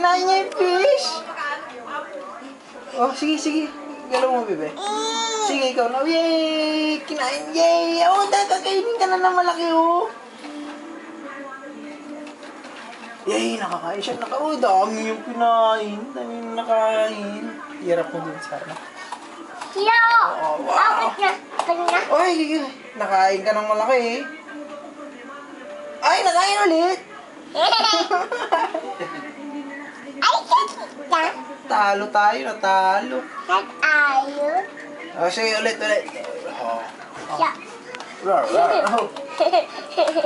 kinain niya yung fish. Oh, sige, sige. Galaw mo, bebe. Sige, ikaw na. Yay! Kinain. Yay! Oh, kakainin ka na ng malaki, oh. Yay! Nakakain siya. Oh, dami yung kinain. Dami yung nakain. Hirap mo din, sana. Hello! Oh, wow. Oy, nakain ka ng malaki, eh. Ay, nakain ulit. Ay, kita. Talo tayo, natalo. Nag-ayos. Oh, sige, ulit. Oh. Siya. Rar, rar, oh.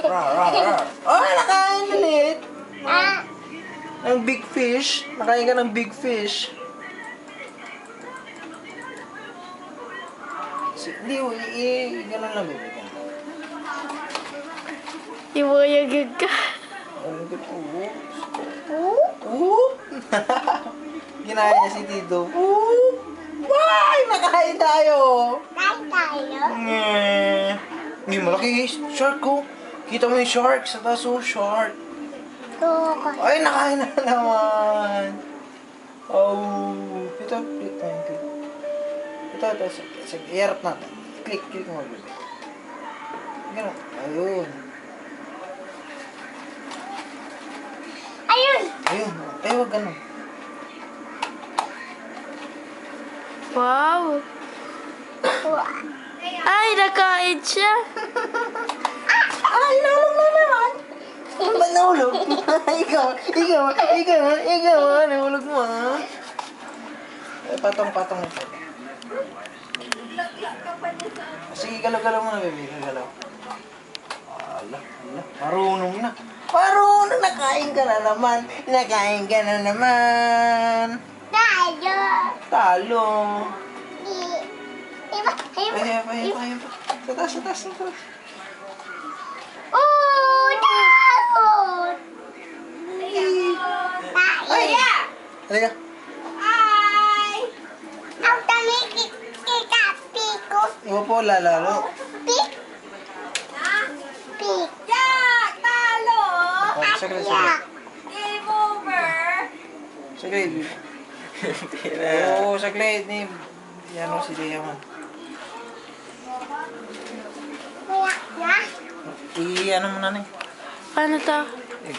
Rar, rar, rar. Oh, nakain ulit. Ah, Ang big fish. Nakain ka ng big fish. Hindi, ganun lang, baby. di mo yung gaga. Ginaya niya si Tito. Why? Nakain tayo. Kain tayo. Hindi, malaki shark ko. Kita mo yung shark sa taas, oh, shark. Tuko. Ay, nakain na naman. Oh, ito. Ito. Sige, i-harap natin. Click mo, baby. Ganun. Ayun. Ayun. Ay, wag ganun. Wow! Ay, nakain siya! Ay, nahulog na naman. Ba't nahulog? ikaw, nahulog mo, ha? Ay, patong ito. Sige, galaw mo na, baby. Galaw. Ala. Marunong na. Nakain ka na naman. Tayo. Talo. Iba. Ayan pa. Sa taas. Oh, takot. Ay! Tayo. Halika. Ang dami kita piko. Iba po, lalaro. Pik. Pik. Talo! Saglit. Game over! Saglit. Oo, saglit. Yan o, si Lea man. Kaya na. I-ano mo na, Paano to? eh.